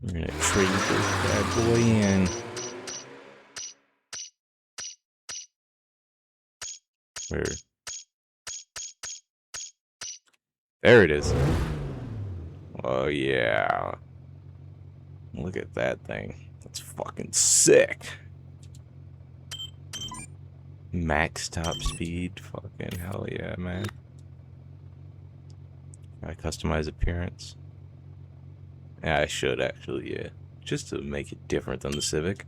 We're gonna trade this bad boy in. Where? There it is. Oh yeah. Look at that thing. That's fucking sick. Max top speed. Fucking hell yeah, man. I customize appearance. Yeah, I should actually, yeah. Just to make it different than the Civic.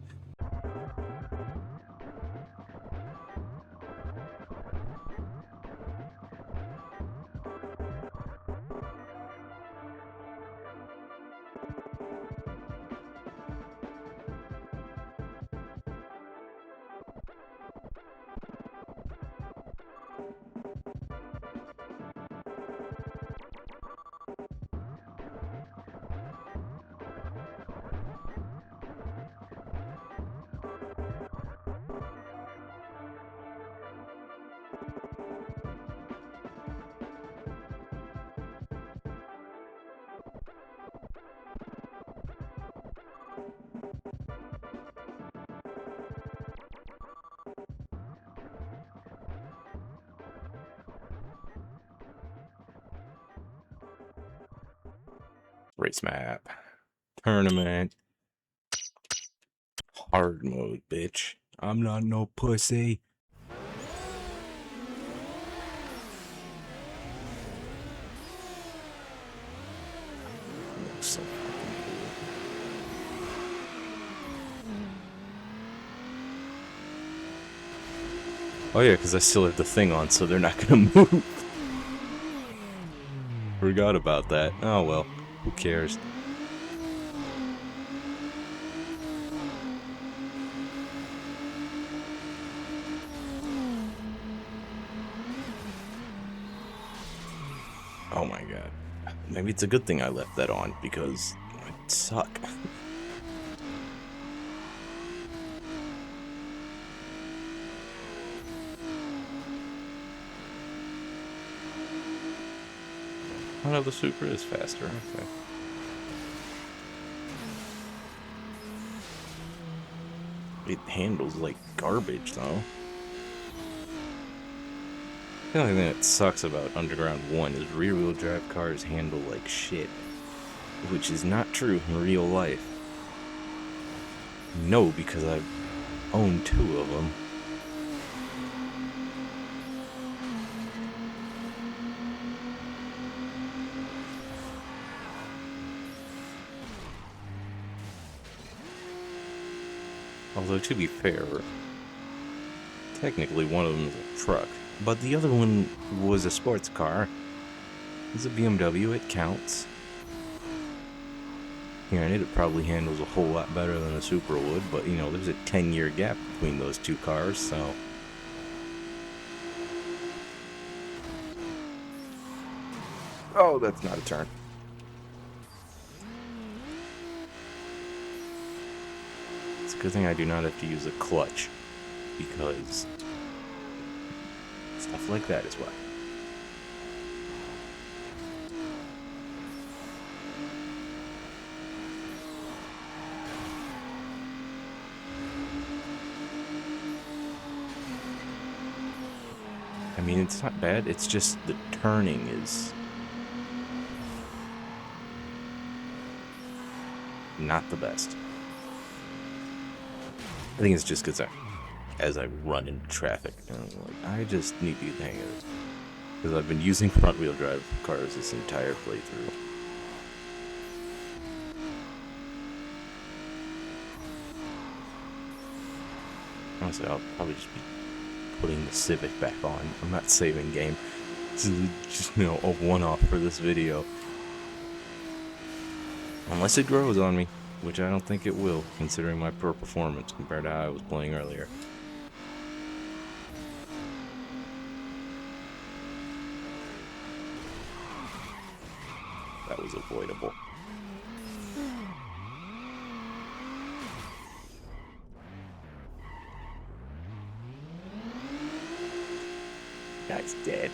Race map. Tournament. Hard mode, bitch. I'm not no pussy. Looks so fucking cool. Oh yeah, because I still have the thing on, so they're not gonna move. Forgot about that. Oh well, who cares? Oh my god. Maybe it's a good thing I left that on, because I'd suck. Oh no, the Supra is faster. Okay. It handles like garbage, though. The only thing that sucks about Underground 1 is rear-wheel drive cars handle like shit. Which is not true in real life. No, because I've owned 2 of them. Although, to be fair, technically one of them is a truck. But the other one was a sports car. It's a BMW, it counts. Granted, it probably handles a whole lot better than a Supra would, but, you know, there's a 10-year gap between those 2 cars, so... Oh, that's not a turn. It's a good thing I do not have to use a clutch, because stuff like that is why. I mean, it's not bad, it's just the turning is not the best. I think it's just because as I run into traffic, and I'm like, I just need to get the hang of it. Because I've been using front-wheel drive cars this entire playthrough. Honestly, I'll probably just be putting the Civic back on. I'm not saving game. This is just, you know, a one-off for this video. Unless it grows on me, which I don't think it will, considering my poor performance compared to how I was playing earlier. That was avoidable. Guy's dead.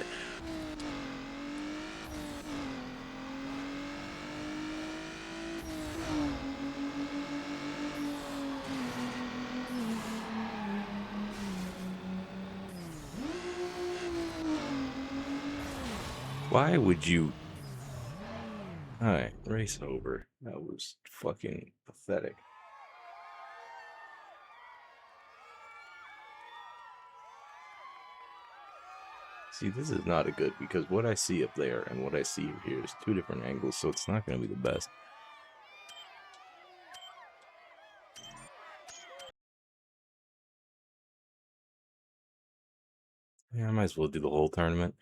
Why would you... Alright, race over. That was fucking pathetic. See, this is not a good, because what I see up there and what I see here is two different angles, so it's not going to be the best. Yeah, I might as well do the whole tournament.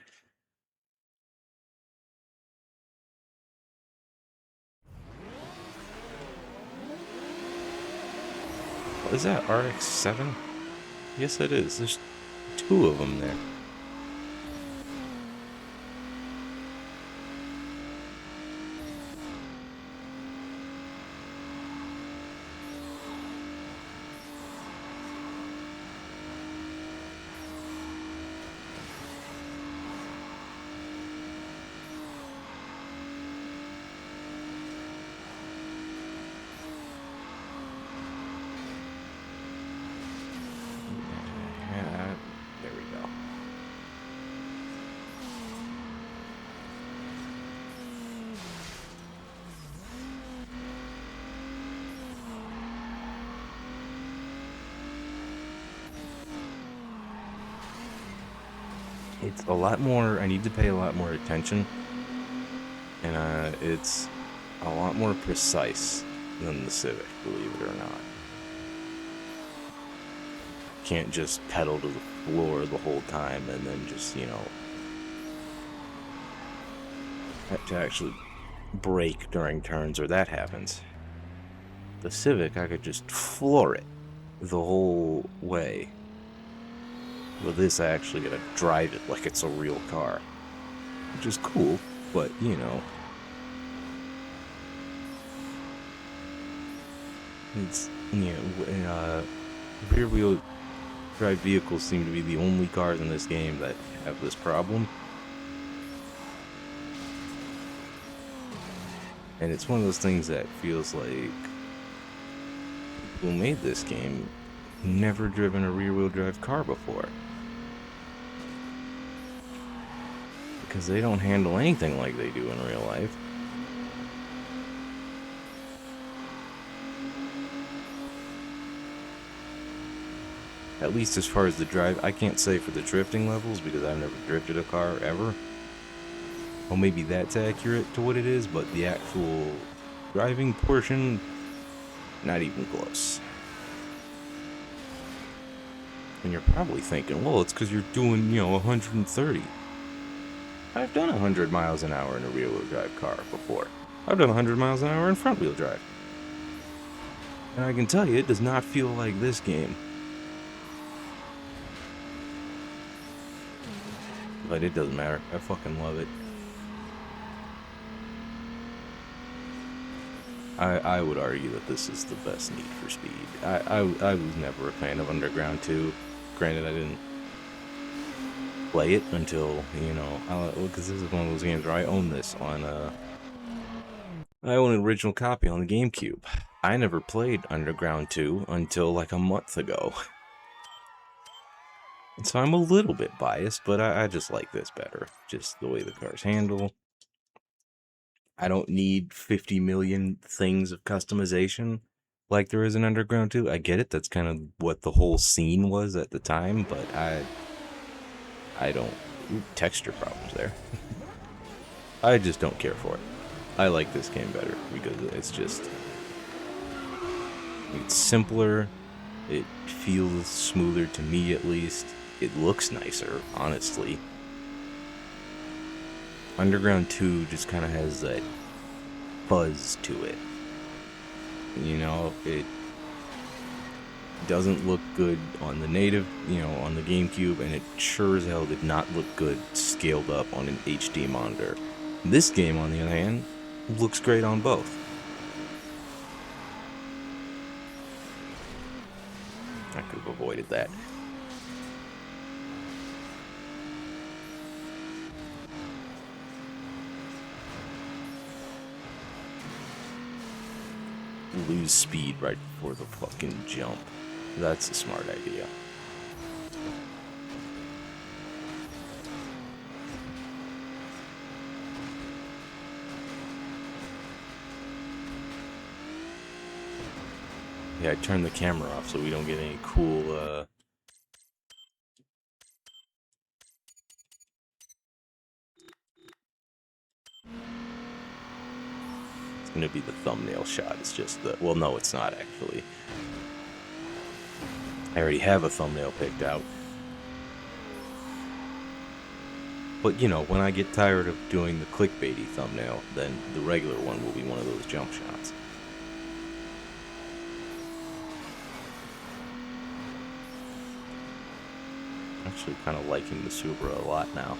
What is that, RX-7? Yes, it is. There's two of them there. Yeah, there we go. It's a lot more, I need to pay a lot more attention, and it's a lot more precise than the Civic, believe it or not. Can't just pedal to the floor the whole time and then just, you know, have to actually brake during turns, or that happens. The Civic, I could just floor it the whole way. With this, I actually gotta drive it like it's a real car, which is cool, but, you know, it's, you know, rear-wheel drive vehicles seem to be the only cars in this game that have this problem. And it's one of those things that feels like people who made this game never driven a rear-wheel drive car before. Because they don't handle anything like they do in real life. At least as far as the drive, I can't say for the drifting levels because I've never drifted a car ever. Well, maybe that's accurate to what it is, but the actual driving portion, not even close. And you're probably thinking, well, it's because you're doing, you know, 130. I've done 100 miles an hour in a rear-wheel drive car before. I've done 100 miles an hour in front-wheel drive. And I can tell you, it does not feel like this game. But it doesn't matter. I fucking love it. I would argue that this is the best Need for Speed. I was never a fan of Underground 2. Granted, I didn't play it until, you know, because this is one of those games where I own this on, I own an original copy on the GameCube. I never played Underground 2 until like a month ago. And so I'm a little bit biased, but I just like this better. Just the way the cars handle. I don't need 50 million things of customization like there is in Underground 2. I get it, that's kind of what the whole scene was at the time, but I don't... Ooh, texture problems there. I just don't care for it. I like this game better because it's just... It's simpler, it feels smoother to me at least, it looks nicer, honestly. Underground 2 just kind of has that buzz to it. You know, it doesn't look good on the native, you know, on the GameCube, and it sure as hell did not look good scaled up on an HD monitor. This game, on the other hand, looks great on both. I could have avoided that. Lose speed right before the fucking jump. That's a smart idea. Yeah, I turned the camera off so we don't get any cool, It's gonna be the thumbnail shot. It's just the... Well, no, it's not, actually. I already have a thumbnail picked out. But, you know, when I get tired of doing the clickbaity thumbnail, then the regular one will be one of those jump shots. I'm actually kind of liking the Supra a lot now.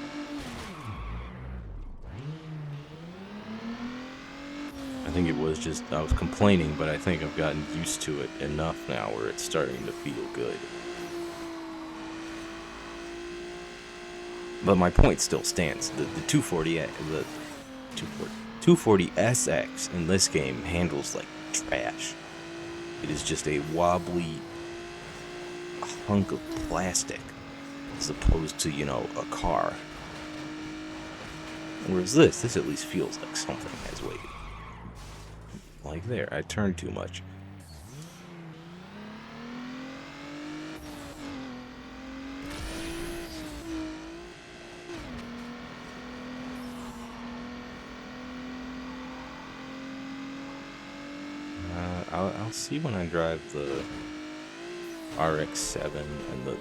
I think it was just... I was complaining, but I think I've gotten used to it enough now where it's starting to feel good. But my point still stands. The 240SX in this game handles like trash. It is just a wobbly hunk of plastic as opposed to, you know, a car. Whereas this at least feels like something has weight. Like there, I turned too much. I'll see when I drive the RX-7 and the...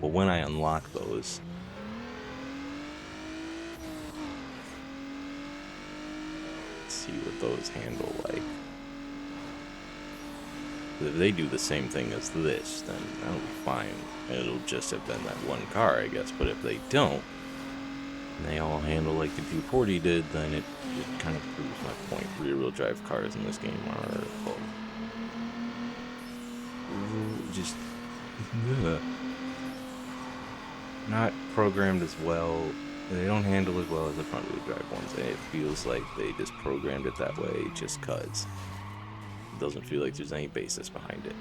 Well, when I unlock those... Let's see what those handle like. If they do the same thing as this, then that'll be fine. It'll just have been that one car, I guess. But if they don't, and they all handle like the 240 did, then it kind of proves my point. Rear-wheel drive cars in this game are just not programmed as well. They don't handle as well as the front-wheel drive ones. And it feels like they just programmed it that way just 'cause. It doesn't feel like there's any basis behind it.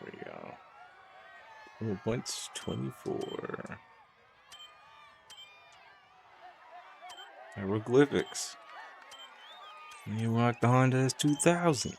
There we go. Oh, points 24. Hieroglyphics. You rock the Honda S2000.